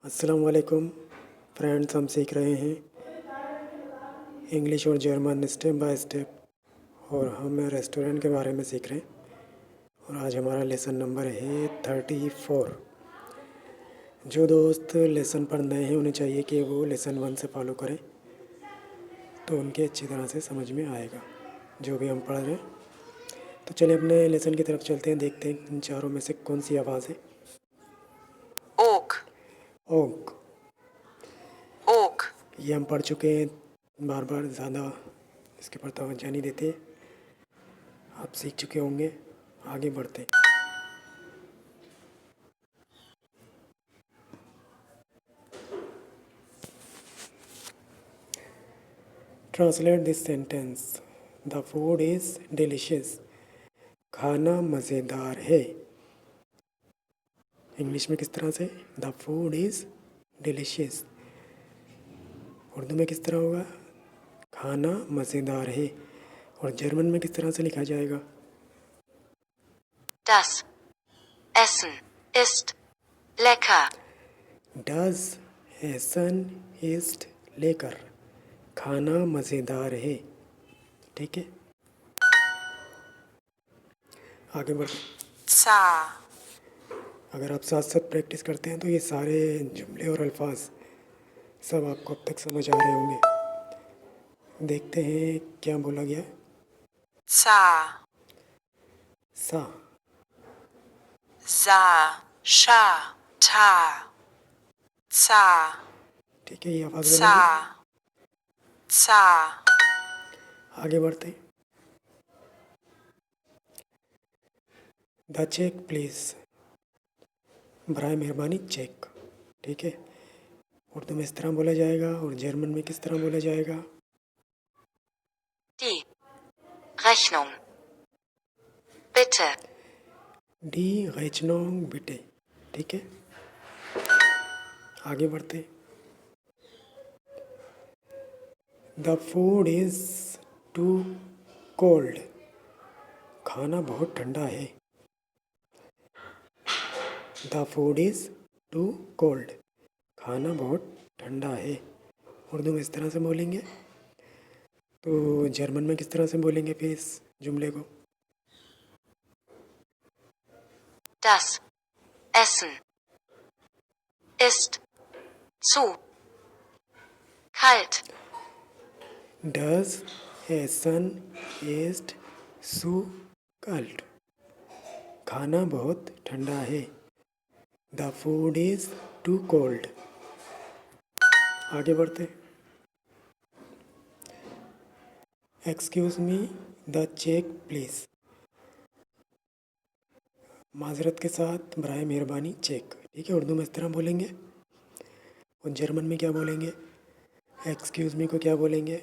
अस्सलाम वालेकुम फ्रेंड्स। हम सीख रहे हैं इंग्लिश और जर्मन स्टेप बाय स्टेप और हम रेस्टोरेंट के बारे में सीख रहे हैं। और आज हमारा लेसन नंबर है 34। जो दोस्त लेसन पर नए हैं उन्हें चाहिए कि वो लेसन 1 से फॉलो करें, तो उनके अच्छी तरह से समझ में आएगा जो भी हम पढ़ रहे हैं। तो चलिए अपने लेसन की तरफ चलते हैं, देखते हैं इन चारों में से कौन सी आवाज़ है। ओक, ओक, ओक, ये हम पढ़ चुके हैं बार बार, ज़्यादा इसके पर तवज्जो नहीं देते। आप सीख चुके होंगे। आगे बढ़ते हैं। Translate this sentence. The food is delicious. खाना मज़ेदार है। इंग्लिश में किस तरह से? The food is delicious. Urdu में किस तरह होगा? खाना मज़ेदार है। और जर्मन में किस तरह से लिखा जाएगा? das Essen ist lecker. Does एसन इस्ट लेकर। खाना मज़ेदार है। ठीक है, आगे बढ़। Zar, अगर आप साथ साथ प्रैक्टिस करते हैं तो ये सारे जुमले और अल्फाज सब आपको अब तक समझ आ रहे होंगे। देखते हैं क्या बोला गया। Zar, सा, Sa, Sha, Ta, Zar, ठीक है, ये आवाज़ बोलेंगे। Zar, Zar, आगे बढ़ते हैं। The check please. बराए मेहरबानी चेक। ठीक है, उर्दू में इस तरह बोला जाएगा और जर्मन में किस तरह बोला जाएगा? die Rechnung, bitte. डी रेचनोंग बिटे। ठीक है, आगे बढ़ते हैं। The food is too cold. खाना बहुत ठंडा है। The food is too cold. खाना बहुत ठंडा है। उर्दू में इस तरह से बोलेंगे, तो जर्मन में किस तरह से बोलेंगे फिर इस जुमले को? Das Essen ist zu kalt. डज एसन इस्ट सू कल्ट। खाना बहुत ठंडा है। The food is too cold. आगे बढ़ते। Excuse me the check please. माजरत के साथ बराए मेहरबानी चेक। ठीक है, उर्दू में इस तरह बोलेंगे। और जर्मन में क्या बोलेंगे? एक्सक्यूज़ मी को क्या बोलेंगे?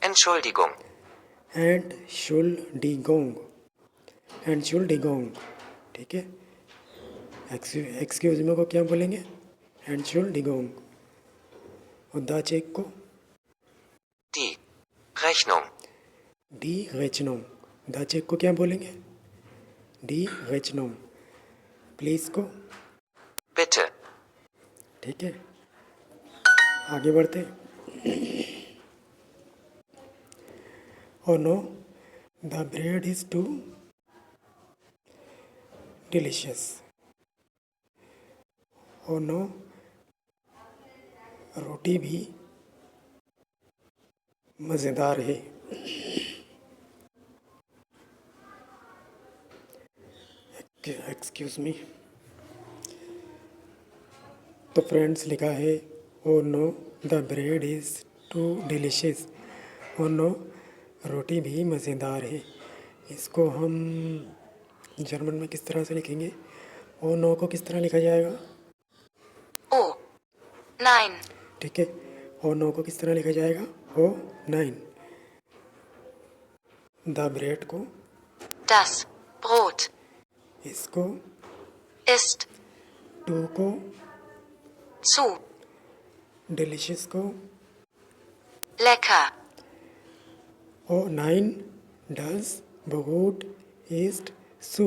Entschuldigung, एंटशुल्डिगोंग। एंटशुल्डिगोंग। ठीक है, एक्सक्यूज़ मी को क्या बोलेंगे? एंटशुल्डिगोंग। और द चेक को? die Rechnung, डी रेचनोंग। द चेक को क्या बोलेंगे? डी रेचनोंग। प्लीज़ को? bitte. ठीक है, आगे बढ़ते। और no the bread is too delicious. और नो रोटी भी मज़ेदार है। Excuse me. तो फ्रेंड्स लिखा है oh no the bread is too delicious. Oh no रोटी भी मज़ेदार है। इसको हम जर्मन में किस तरह से लिखेंगे? ओ नो को किस तरह लिखा जाएगा? Oh, nein. ठीक है, ओ नो को किस तरह लिखा जाएगा? ओ नाइन। द ब्रेड को? Das Brot इसको? ist टू को? zu डिलीशियस को? lecker. ओ नाइन डज बहुत ईस्ट सू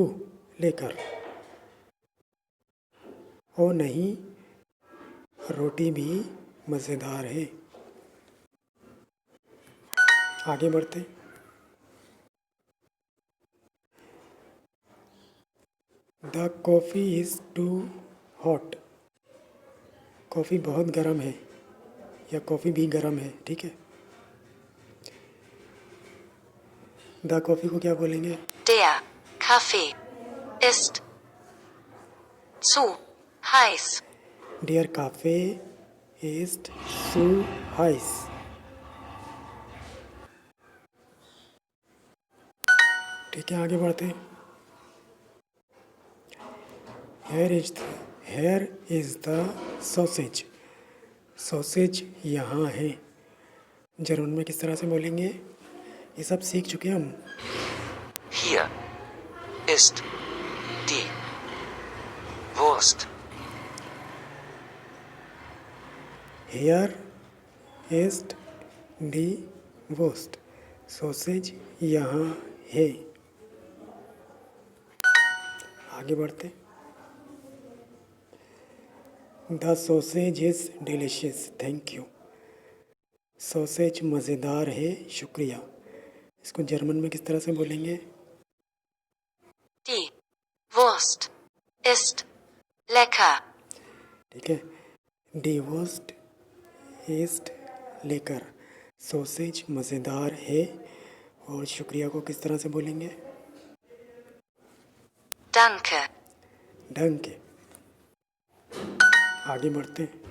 लेकर। ओ नहीं रोटी भी मज़ेदार है। आगे बढ़ते। The coffee is too hot. कॉफ़ी बहुत गर्म है या कॉफ़ी भी गर्म है, ठीक है। द कॉफ़ी को क्या बोलेंगे? Der Kaffee ist zu heiß. डियर काफ़े इज़ सू हाइस। ठीक है, आगे बढ़ते हैं। Here is the sausage. Sausage यहाँ है। जर्मन में किस तरह से बोलेंगे? ये सब सीख चुके हैं हम। Hier ist die Wurst. हेयर इज़ दी वोस्ट। सॉसेज यहाँ है। आगे बढ़ते। The sausage is delicious, thank you. Sausage मज़ेदार है, शुक्रिया। इसको जर्मन में किस तरह से बोलेंगे? Die Wurst ist lecker. ठीक है, डी वोस्ट इस्ट लेकर। सॉसेज मज़ेदार है और शुक्रिया को किस तरह से बोलेंगे? Danke. ढंग के। आगे बढ़ते हैं।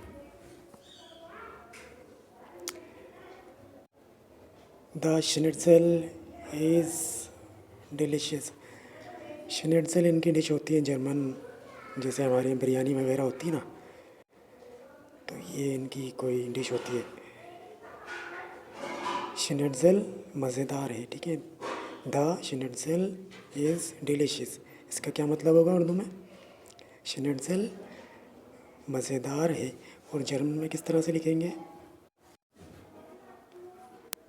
The schnitzel is delicious. Schnitzel इनकी डिश होती है जर्मन, जैसे हमारे यहाँ बिरयानी वगैरह होती है ना, तो ये इनकी कोई डिश होती है। श्निट्ज़ल मज़ेदार है, ठीक है। द श्निट्ज़ल इज़ डिलीशियस, इसका क्या मतलब होगा उर्दू में? श्निट्ज़ल मज़ेदार है और जर्मन में किस तरह से लिखेंगे?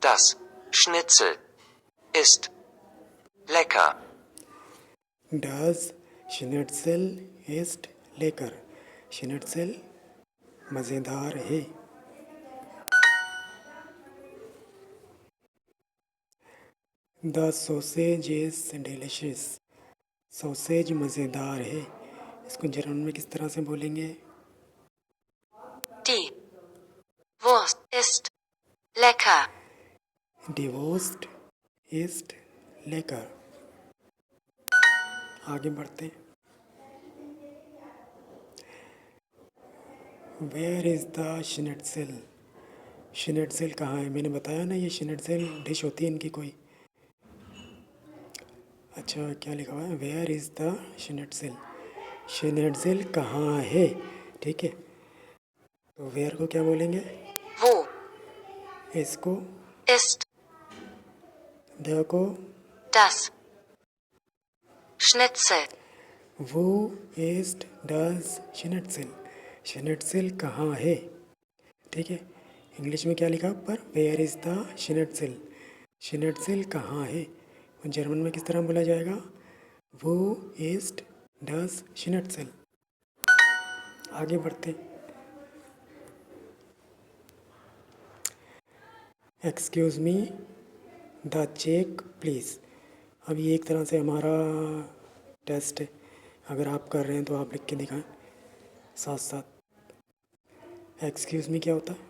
Das Schnitzel ist lecker. डज श्निट्ज़ल इस्ट लेकर। श्निट्ज़ल मज़ेदार है। The sausage is delicious. Sausage मज़ेदार है। इसको जर्मन में किस तरह से बोलेंगे? Die Wurst ist lecker. डिवोस्ट इस्ट लेकर। आगे बढ़ते। Where is the schnitzel. Schnitzel कहाँ है? मैंने बताया ना, ये श्निट्ज़ल डिश होती है इनकी कोई। अच्छा, क्या लिखा हुआ है? Where is the schnitzel. Schnitzel कहाँ है, ठीक है। तो वेयर को क्या बोलेंगे? Wo इसको, ist द को, das Schnitzel? वो इस्ट डज श्निट्ज़ल। श्निट्ज़ल कहाँ है, ठीक है। इंग्लिश में क्या लिखा ऊपर? Where is the schnitzel. Schnitzel कहाँ है, और जर्मन में किस तरह बोला जाएगा? वो इस्ट डज श्निट्ज़ल। आगे बढ़ते। Excuse me the check please. अब ये एक तरह से हमारा टेस्ट है, अगर आप कर रहे हैं तो आप लिख के दिखाएं साथ साथ। एक्सक्यूज़ मी क्या होता है?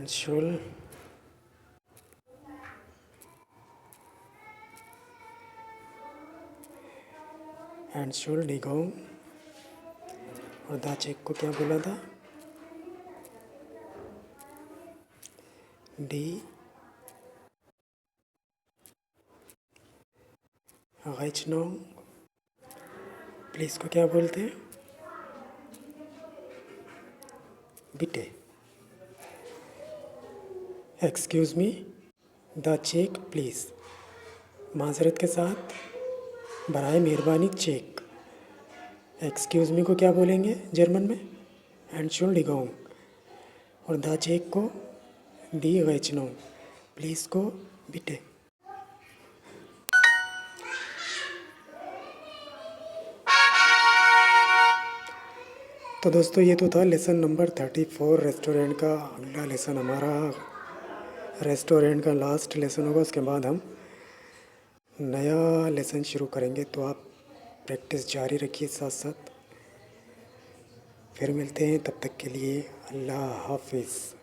Entschuldigung, Entschuldigung, और द चेक को क्या बोला था? डी Rechnung, प्लीज़ को क्या बोलते हैं? बिटे। Excuse me the check please. माजरत के साथ, बराए मेहरबानी चेक। एक्सक्यूज़ मी को क्या बोलेंगे जर्मन में? एंटशुल्डिगोंग। और द चेक को दी वेचनो, प्लीज़ को बिटे। तो दोस्तों ये तो था लेसन नंबर 34 रेस्टोरेंट का। अगला लेसन हमारा रेस्टोरेंट का लास्ट लेसन होगा, उसके बाद हम नया लेसन शुरू करेंगे। तो आप प्रैक्टिस जारी रखिए साथ साथ। फिर मिलते हैं, तब तक के लिए अल्लाह हाफिज़।